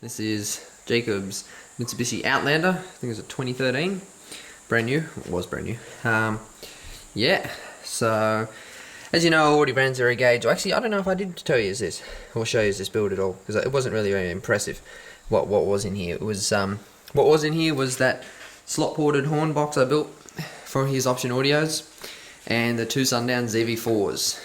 This is Jacob's Mitsubishi Outlander. I think it was a 2013. Brand new. It was brand new. Yeah, so as you know, I already ran zero gauge. Actually, I don't know if I did tell you this or show you this build at all, because it wasn't really very impressive what was in here. It was what was in here was that slot ported horn box I built for his option audios and the two Sundown Zv4's.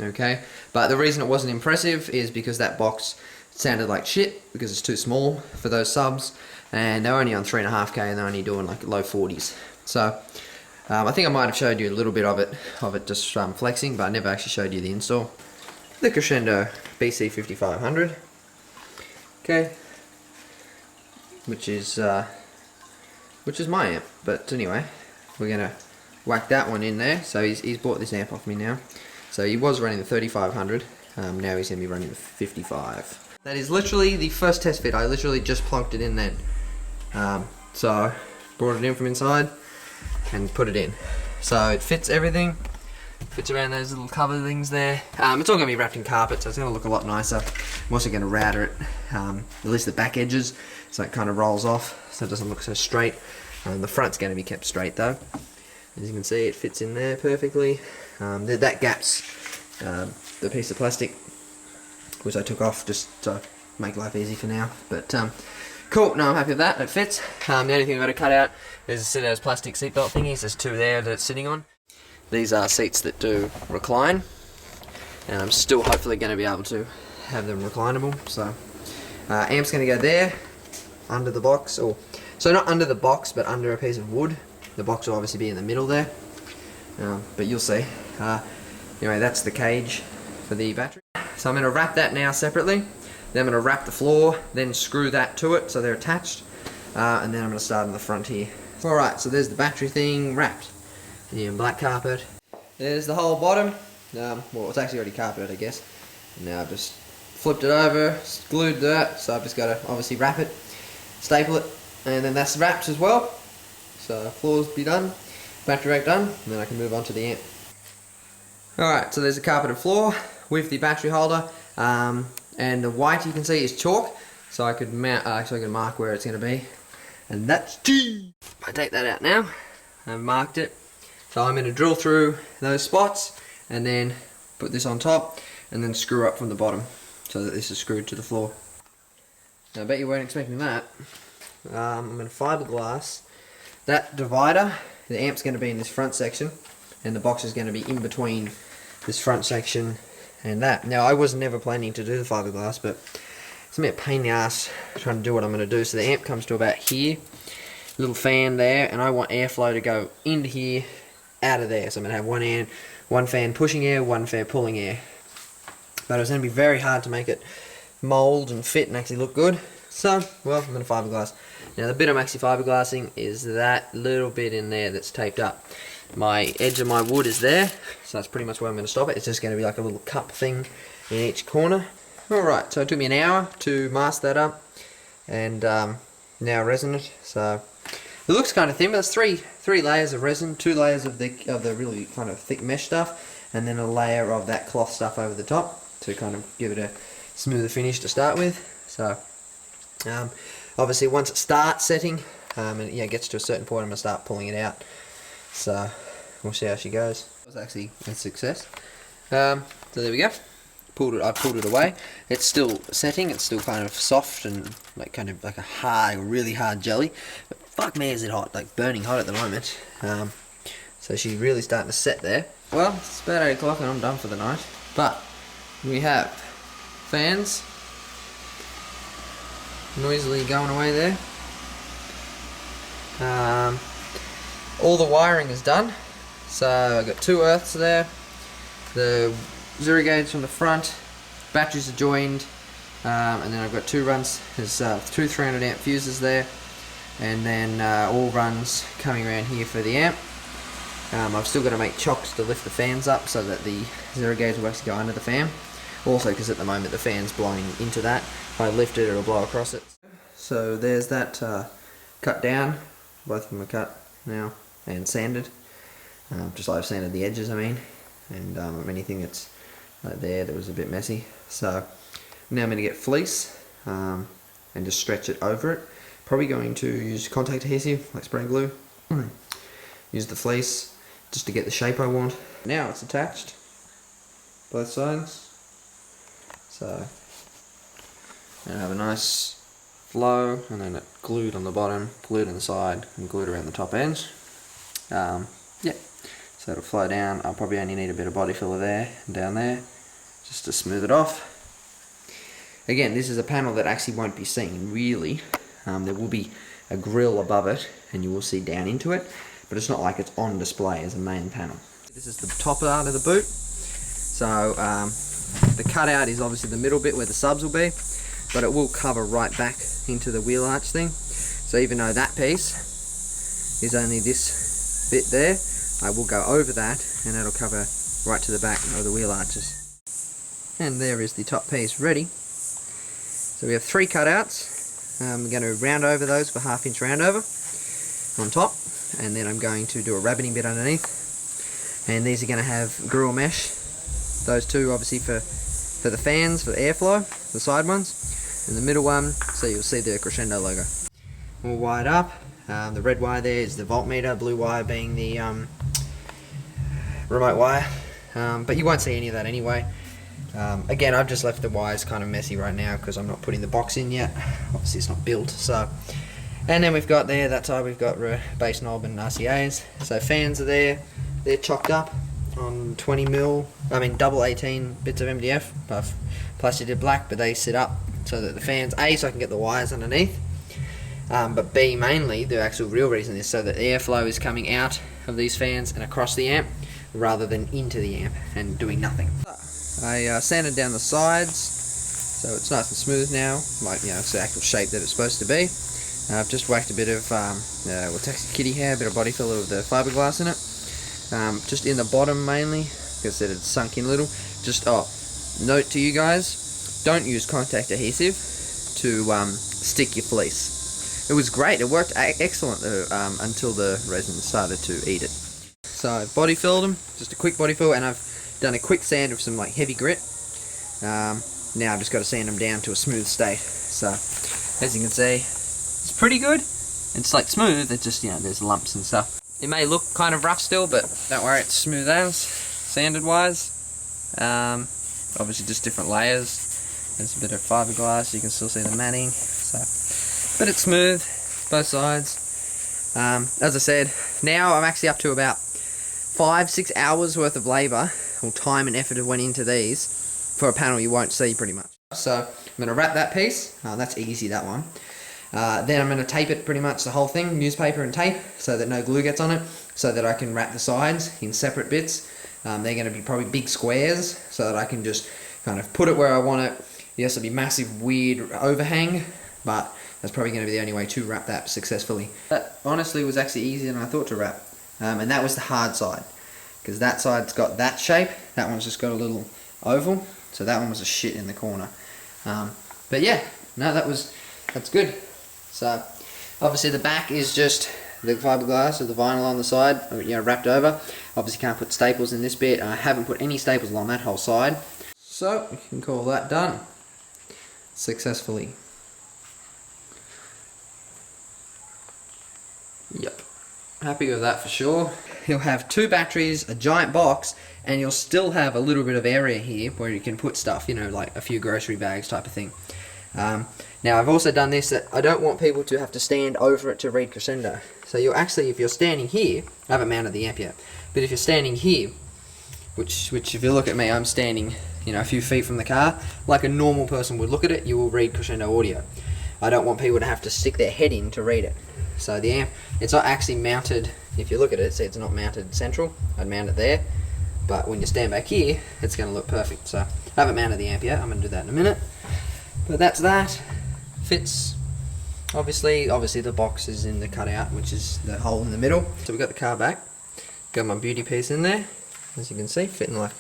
Okay, but the reason it wasn't impressive is because that box sounded like shit because it's too small for those subs, and they're only on 3.5K and they're only doing like low 40s. So I think I might have showed you a little bit of it just flexing, but I never actually showed you the install. The Crescendo BC5500, okay, which is my amp. But anyway, we're gonna whack that one in there. So he's bought this amp off me now. So he was running the 3500. Now he's gonna be running the 55. That is literally the first test fit. I literally just plugged it in then. So brought it in from inside and put it in. So it fits everything. Fits around those little cover things there. It's all going to be wrapped in carpet, so it's going to look a lot nicer. I'm also going to router it, at least the back edges, so it kind of rolls off, so it doesn't look so straight. The front's going to be kept straight though. As you can see, it fits in there perfectly. That gap's the piece of plastic, which I took off just to make life easy for now. But cool, no, I'm happy with that, it fits. The only thing I've got to cut out is a set of those plastic seatbelt thingies. There's two there that it's sitting on. These are seats that do recline, and I'm still hopefully going to be able to have them reclinable. So amp's going to go there, under the box, or so not under the box, but under a piece of wood. The box will obviously be in the middle there, but you'll see. Anyway, that's the cage for the battery. So I'm going to wrap that now separately. Then I'm going to wrap the floor, then screw that to it so they're attached, and then I'm going to start on the front here. Alright, so there's the battery thing wrapped in black carpet. There's the whole bottom. Well, it's actually already carpeted, I guess. And now I've just flipped it over, glued that, so I've just got to obviously wrap it, staple it, and then that's wrapped as well. So floors be done, battery rack done, and then I can move on to the amp. Alright, so there's a carpeted floor with the battery holder, and the white you can see is chalk, so I could mount, I can mark where it's going to be, and that's G. I take that out now. I've marked it, so I'm going to drill through those spots, and then put this on top, and then screw up from the bottom, so that this is screwed to the floor. Now I bet you weren't expecting that. I'm going to fiberglass that divider. The amp's going to be in this front section, and the box is going to be in between this front section and that. Now I was never planning to do the fiberglass, but it's a bit of a pain in the ass trying to do what I'm going to do. So the amp comes to about here, little fan there, and I want airflow to go into here, out of there. So I'm going to have one fan pushing air, one fan pulling air. But it's going to be very hard to make it mould and fit and actually look good. So, well, I'm going to fiberglass. Now the bit I'm actually fiberglassing is that little bit in there that's taped up. My edge of my wood is there, so that's pretty much where I'm going to stop it. It's just going to be like a little cup thing in each corner. Alright, so it took me an hour to mask that up, and now resin it. So it looks kind of thin, but it's three layers of resin, 2 layers of the really kind of thick mesh stuff, and then a layer of that cloth stuff over the top to kind of give it a smoother finish to start with. So obviously once it starts setting, and it gets to a certain point, I'm going to start pulling it out. So we'll see how she goes. It was actually a success. So there we go. I pulled it away. It's still setting. It's still kind of soft and like a really hard jelly. But fuck me, is it hot? Like burning hot at the moment. So she's really starting to set there. Well, it's about 8 o'clock and I'm done for the night. But we have fans noisily going away there. All the wiring is done, so I've got 2 earths there, the zero gauge from the front, batteries are joined, and then I've got 2 runs. There's 2 300 amp fuses there, and then all runs coming around here for the amp. I've still got to make chocks to lift the fans up so that the zero gauge will actually go under the fan. Also, because at the moment the fan's blowing into that. If I lift it, it'll blow across it. So there's that cut down. Both of them are cut now and sanded. Just like I've sanded the edges, I mean. And anything that's like there that was a bit messy. So now I'm going to get fleece. and just stretch it over it. Probably going to use contact adhesive, like spray glue. Use the fleece just to get the shape I want. Now it's attached, both sides. So, and have a nice flow, and then it glued on the bottom, glued on the side, and glued around the top ends. Yeah, so it'll flow down. I'll probably only need a bit of body filler there and down there, just to smooth it off. Again, this is a panel that actually won't be seen, really. There will be a grill above it, and you will see down into it, but it's not like it's on display as a main panel. This is the top part of the boot. So, the cutout is obviously the middle bit where the subs will be, but it will cover right back into the wheel arch thing. So even though that piece is only this bit there, I will go over that and that'll cover right to the back of the wheel arches. And there is the top piece ready. So we have 3 cutouts. I'm going to round over those for 1/2 inch round over on top, and then I'm going to do a rabbiting bit underneath. And these are going to have grill mesh. Those two obviously for the fans, for the airflow, the side ones. And the middle one, so you'll see the Crescendo logo. All wired up. The red wire there is the voltmeter, blue wire being the remote wire. But you won't see any of that anyway. Again, I've just left the wires kind of messy right now because I'm not putting the box in yet. Obviously it's not built, so. And then we've got there, that side we've got base knob and RCAs. So fans are there, they're chocked up on 20mm, double 18 bits of MDF. I've plasticated black, but they sit up so that the fans, A, so I can get the wires underneath, but B, mainly, the actual real reason is so that the airflow is coming out of these fans and across the amp, rather than into the amp and doing nothing. I sanded down the sides, so it's nice and smooth now, like, you know, it's the actual shape that it's supposed to be. I've just whacked a bit of, Texas kitty hair, a bit of body filler with the fiberglass in it, just in the bottom mainly, like I said, it's sunk in a little. Just, note to you guys, don't use contact adhesive to stick your fleece. It was great, it worked excellent until the resin started to eat it. So I've body filled them, just a quick body fill, and I've done a quick sand of some like heavy grit. Now I've just got to sand them down to a smooth state. So as you can see, it's pretty good. It's like smooth, it's just, you know, there's lumps and stuff. It may look kind of rough still, but don't worry, it's smooth as, sanded wise. Obviously just different layers. There's a bit of fiberglass, you can still see the matting. So, but it's smooth, both sides. As I said, now I'm actually up to about 5-6 hours worth of labour, or time and effort that went into these, for a panel you won't see pretty much. So I'm going to wrap that piece, that's easy, that one. Then I'm going to tape it pretty much the whole thing, newspaper and tape, so that no glue gets on it, so that I can wrap the sides in separate bits. They're going to be probably big squares, so that I can just kind of put it where I want it. Yes, it'll be massive weird overhang, but that's probably going to be the only way to wrap that successfully. That honestly was actually easier than I thought to wrap, and that was the hard side, because that side's got that shape, that one's just got a little oval, so that one was a shit in the corner. But yeah, no, that's good. So obviously the back is just the fiberglass or the vinyl on the side, you know, wrapped over. Obviously can't put staples in this bit. I haven't put any staples along that whole side. So you can call that done successfully. Yep, happy with that for sure. You'll have 2 batteries, a giant box, and you'll still have a little bit of area here where you can put stuff, you know, like a few grocery bags type of thing. Now I've also done this, that I don't want people to have to stand over it to read Crescendo. So you'll actually, if you're standing here, I haven't mounted the amp yet, but if you're standing here, which if you look at me, I'm standing, you know, a few feet from the car, like a normal person would look at it, you will read Crescendo audio. I don't want people to have to stick their head in to read it. So the amp, it's not actually mounted, if you look at it, see it's not mounted central, I'd mount it there, but when you stand back here, it's going to look perfect. So I haven't mounted the amp yet, I'm going to do that in a minute. But that's that. Fits, obviously the box is in the cutout, which is the hole in the middle. So we've got the car back, got my beauty piece in there, as you can see, fitting like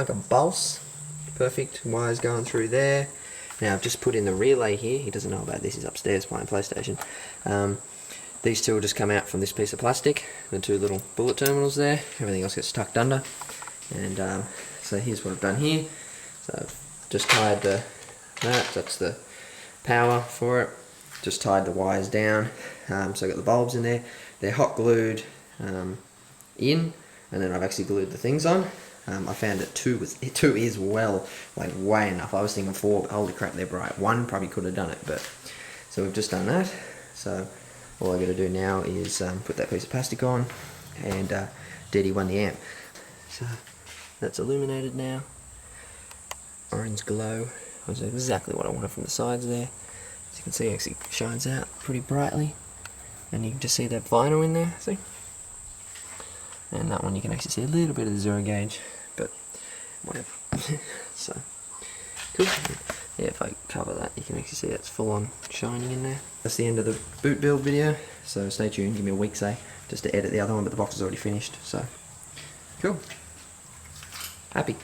a bulse. Perfect, wires going through there. Now I've just put in the relay here, he doesn't know about this, he's upstairs playing PlayStation. These two will just come out from this piece of plastic, the 2 little bullet terminals there, everything else gets tucked under. And so here's what I've done here. So I've just tied that's the power for it. Just tied the wires down, so I got the bulbs in there. They're hot glued in, and then I've actually glued the things on. I found that two is well, like way enough. I was thinking 4, but holy crap, they're bright. 1 probably could have done it, but so we've just done that. So all I got to do now is put that piece of plastic on and DD1 the amp. So that's illuminated now. Orange glow. That's exactly what I wanted from the sides there. As you can see, it actually shines out pretty brightly, and you can just see that vinyl in there, see? And that one you can actually see a little bit of the 0 gauge, but whatever. So, cool. Yeah, if I cover that, you can actually see it's full on shining in there. That's the end of the boot build video, so stay tuned, give me a week, say, just to edit the other one, but the box is already finished, so, cool. Happy.